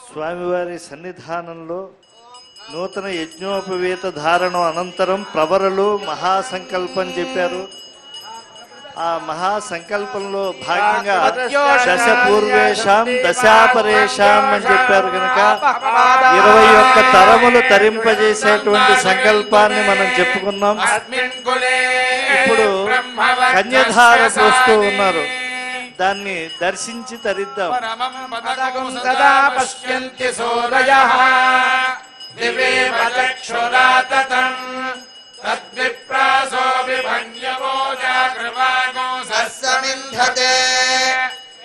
స్వామివారి సన్నిధానంలో నూతన యజ్ఞోపవేత ధారణం అనంతరం ప్రవరలు మహాసంకల్పం చెప్పారు. ఆ మహాసంకల్పంలో భాగంగా దశపూర్వేషాం దశాపరేషాం అని చెప్పారు కనుక 21 తరములు తరింపజేసేటువంటి సంకల్పాన్ని మనం చెప్పుకున్నాం. ఇప్పుడు కన్యధార పోస్తూ ఉన్నారు, దాన్ని దర్శించి తరిద్దాం. తద్విప్రాసో విభంజవో జాగృవాగో సస్సమింధతే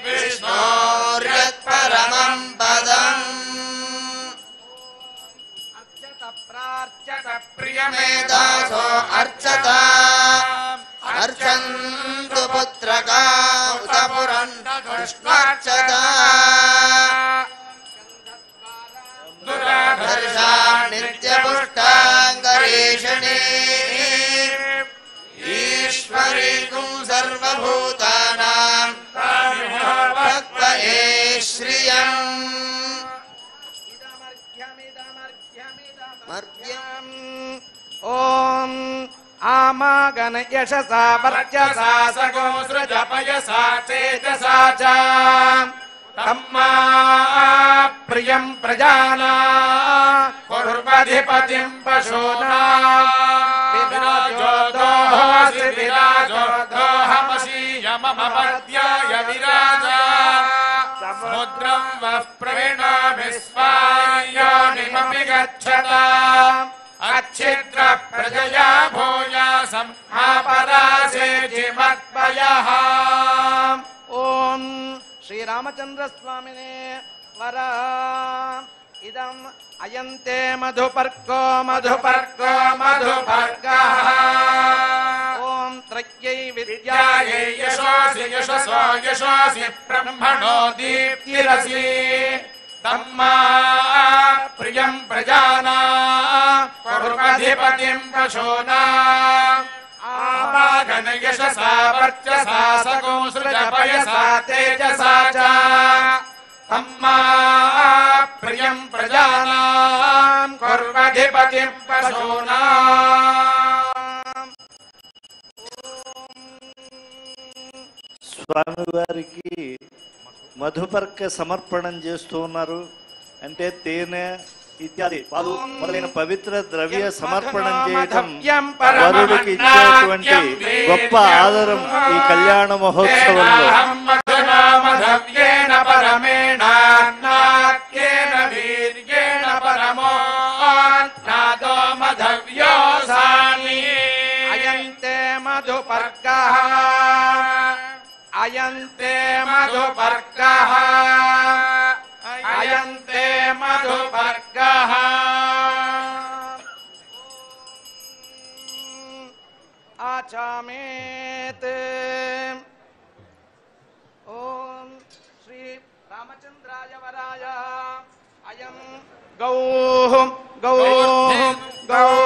విష్ణోర్యత్పరమం పదం అర్చత ప్రార్చత ప్రియమేదాసో అర్చత అర్చంతు పుత్రకా ఉత పురంధృష్ట్వార్చత దురాధర్షా నిత్యపుష్టాంగరేషణే ఈశ్వరీకుం సర్వభూతానాం భక్తయే శ్రియం ఓం ఆమాగణ యశసా వర్చసా సగో సృజపయసా చేతసా చ తమ్మా ప్రియం ప్రజానా కుర్వధిపతిం పశూనా విరాజో దోహసి విరాజో దోహమసీయమమపద్యాయ విరాజా సముద్రం వః ప్రణామి స్వాయోనిమపి గచ్చత అచ్ఛిద్ర ప్రజయా భూయాసం ఆపరాసేతి మత్పయః. ఓం శ్రీరామచంద్ర స్వామినే వర ఇదం అయంతే మధుపర్కో మధుపర్కో మధుపర్కః. ఓం త్రయ్యై విద్యాయై యశోసి యశసో యశోసి బ్రహ్మణో దీప్తిరసి తమ్మా ప్రియం ప్రజానా కుర్వధిపతిం పశూనా ఆవాగణ యశసా వర్చసా సగో సృజపయసా తేజసా చ తమ్మా ప్రియం ప్రజానాం కుర్వధిపతిం పశూనా. స్వామివారికి మధుపర్క సమర్పణం చేస్తూ ఉన్నారు. అంటే తేనె ఇత్యాది పాలు మొదలైన పవిత్ర ద్రవ్య సమర్పణం చేయటం వరుడికి ఇచ్చేటువంటి గొప్ప ఆదరం ఈ కళ్యాణ మహోత్సవంలో. అయంతే మధుపర్కః అయంతే మధుపర్కః అయంతే మధుపర్కః. ఆచామేత్. ఓం శ్రీ రామచంద్రాయ వరాయ అయం గౌః గౌః గౌః